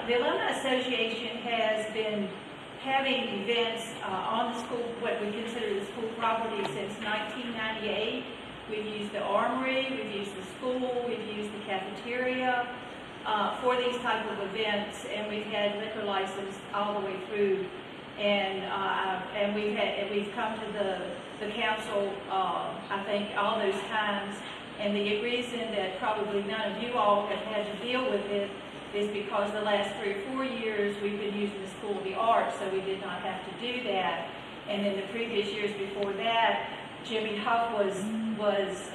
the Alumni Association has been having events on the school, what we consider the school property, since 1998. We've used the armory, we've used the school, we've used the cafeteria for these type of events, and we've had liquor license all the way through. And we've come to the council, I think, all those times. And the reason that probably none of you all have had to deal with it is because the last 3 or 4 years we've been using the School of the Arts, so we did not have to do that. And in the previous years before that, Jimmy Huff was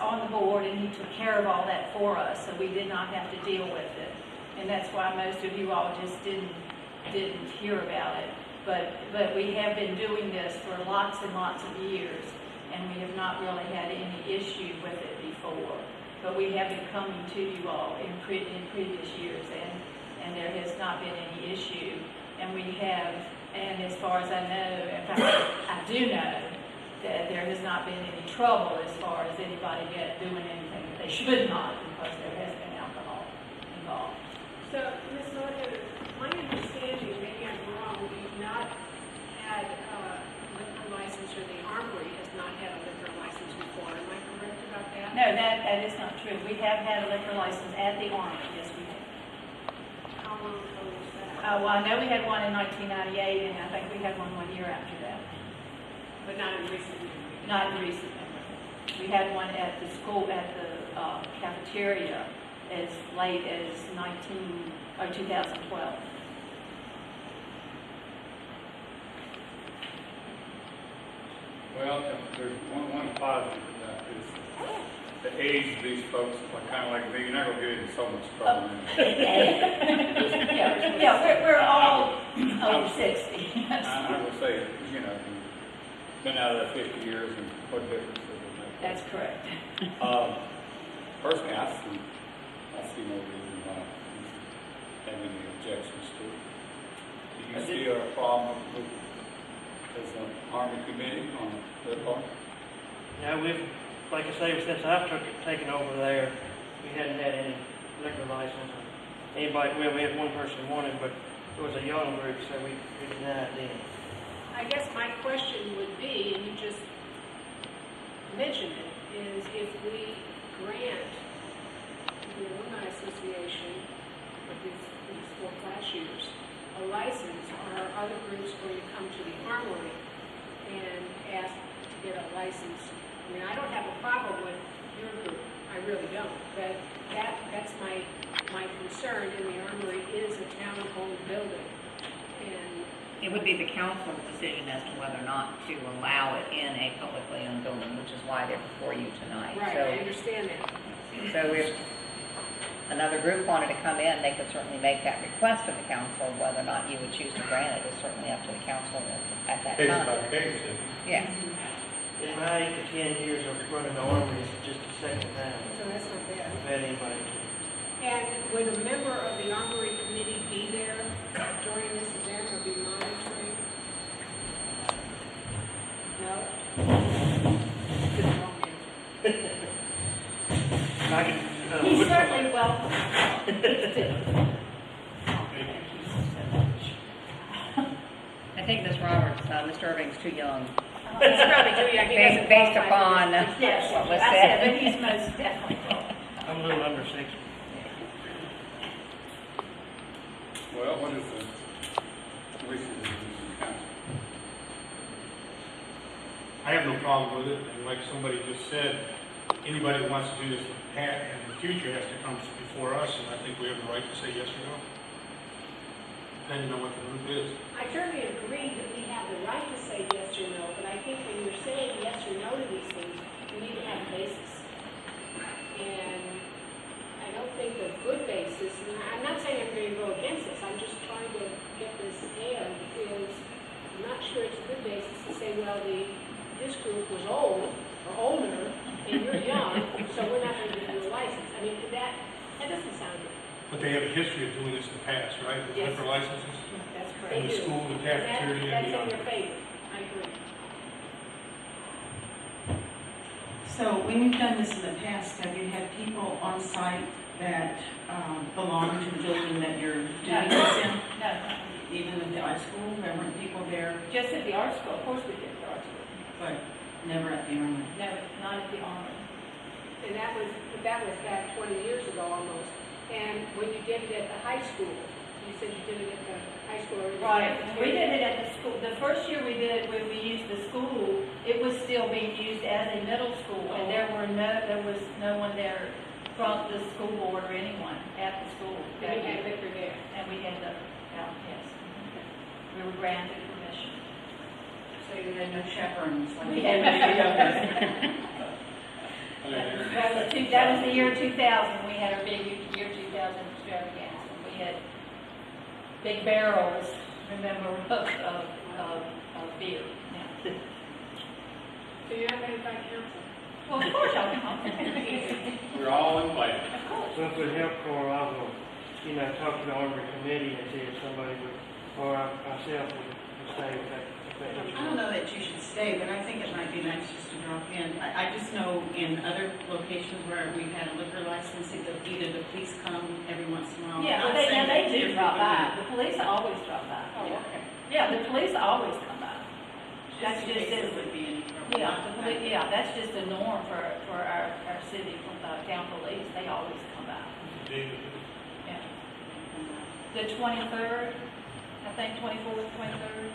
on the board, and he took care of all that for us, so we did not have to deal with it. And that's why most of you all just didn't hear about it. But we have been doing this for lots and lots of years, and we have not really had any issue with it before. But we have been coming to you all in previous years, and there has not been any issue. And we have, and as far as I know, in fact, I do know that there has not been any trouble as far as anybody yet doing anything that they should not, because there has been alcohol involved. So, Ms. Miller, my understanding, maybe I'm wrong, we've not had a liquor license, or the Armory has not had a liquor license before. Am I correct about that? No, that is not true. We have had a liquor license at the Armory, yes we have. How long ago was that? Well, I know we had one in 1998, and I think we had one year after that. But not in recent memory. Not in recent memory. We had one at the school, at the cafeteria, as late as 2012. Well, there's one positive about this. The age of these folks are kind of like me. You're not going to get in so much trouble. Yeah, we're all over 60. I would say, you know, been out of there 50 years, and what difference does it make? That's correct. Personally, I see no reason why you should have any objections to it. Do you see a problem with as an Army committee on their part? Yeah, like I say, since I've taken over there, we hadn't had any liquor license. Well, we had one person wanted, but it was a young group, so we denied them. I guess my question would be, and you just mentioned it, is if we grant the Alumni Association of these 4 class years a license, are other groups going to come to the Armory and ask to get a license? I mean, I don't have a problem with your group, I really don't, but that's my concern, and the Armory is a town-owned building, and it would be the council's decision as to whether or not to allow it in a publicly owned building, which is why they're before you tonight. right, So, I understand that. so if another group wanted to come in, they could certainly make that request of the council. Whether or not you would choose to grant it is certainly up to the council at that Case time. by case. Yeah. In my 8 to 10 years of running the Armory, it's just the second time So that's not bad. we've had anybody. And would a member of the Armory Committee be there during this event, or be monitoring? No? Good, wrong answer. I can, He's certainly welcome. I think Ms. Roberts, Mr. Irving's too young. He's probably too young. He doesn't Based qualify upon for this. Yes, what was I said, said. but he's most definitely welcome. I'm a little under 60. Well, what is the wishes of the council? I have no problem with it, and like somebody just said, anybody that wants to do this in the future has to come before us, and I think we have the right to say yes or no, depending on what the group is. I certainly agree that we have the right to say yes or no, but I think when you're saying yes or no to these things, you need to have a basis. And I don't think the good basis, and I'm not saying I'm going to go against this, I'm just trying to get this aired, because I'm not sure it's a good basis to say, well, this group was old, or older, and you're young, so we're not going to give you a license. I mean, that doesn't sound good. But they have a history of doing this in the past, right? With Yes. liquor licenses? That's correct. In the school, the cafeteria, and the That's in other. your favor, I agree. So when you've done this in the past, have you had people on site that belong to the building that you're doing this in? art school? There weren't people there, Just at the art school, of course we did the art school. but never at the Armory. No, not at the Armory. And that was back 20 years ago almost. And when you did it at the high school, you said you did it at the high school or the Right, we cafeteria. did it at the school. The first year we did it, when we used the school, it was still being used as a middle school, and there was no one there from the school board or anyone at the school. And you had liquor there. And we had the, yes. We were granted permission. So you had no chaperones like We you had had. That was the year 2000. We had our big year 2000 extravaganza. We had big barrels, remember, of beer. Yeah. So you have anybody council? Well, of course I'll come. We're all in place. Of course. So if it help, Cora, I will, talk to the Armory Committee and see if somebody would, or myself would stay with that. I don't know that you should stay, but I think it might be nice just to drop in. I just know in other locations where we've had a liquor license, either the police come every once in a while. Yeah, Not but saying they that do drop by. everybody- The police always drop by. Oh, okay. Yeah, the police always come by. That's Just in just case it. there would be any trouble. Yeah, that's just the norm for our city, town police. They always come by. David, Yeah. The 23rd, I think 24th, 23rd.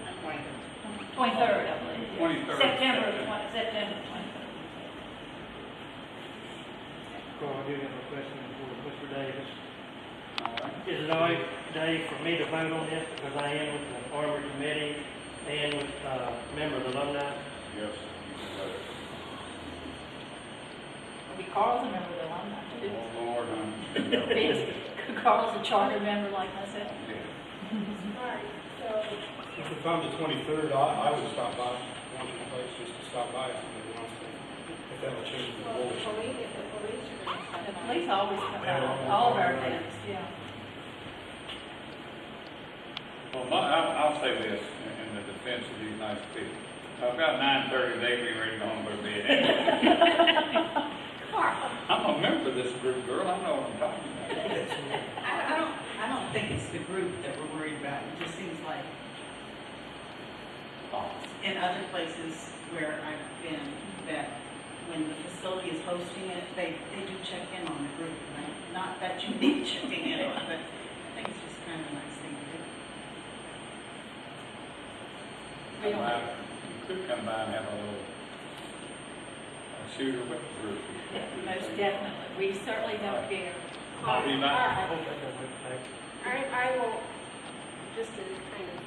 23rd, I believe. Yeah. 23rd. September 23rd. Cora, I do have a question for Mr. Davis. All right. Is it all right, Dave, for me to vote on this, because I am with the Armory Committee and with, member of the alumni? Yes. Carl's a member of the alumni. Oh, Lord, I'm. Carl's a charter member like myself. All right, so if we come to 23rd, I would stop by once or twice just to stop by if somebody wants to, if that'll change the well, rules. if the police are going to stop The by. police always come Yeah, by, all of our events, yeah. Well, I'll say this in the defense of these nice people. About 9:30, they be ready to go home to bed. I'm a member of this group, girl. I know what I'm talking about. I don't think it's the group that we're worried about. It just seems like in other places where I've been, that when the facility is hosting it, they do check in on the group. Right? Not that you need checking in on, but I think it's just kind of a nice thing to do. We don't- You could come by and have a little shooter with the group. Most definitely, we certainly don't care. I'll be back. I hope that doesn't affect. I will, just to kind of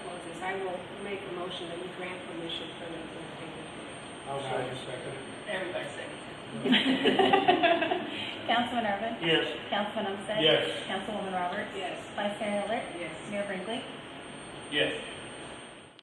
close this, I will make a motion that we grant permission for them to take it. I'll say a second. Everybody sings. Councilman Urban? Yes. Councilman Umstead? Yes. Councilwoman Roberts? Yes. Vice Mayor Albert? Yes. Mayor Brinkley? Yes.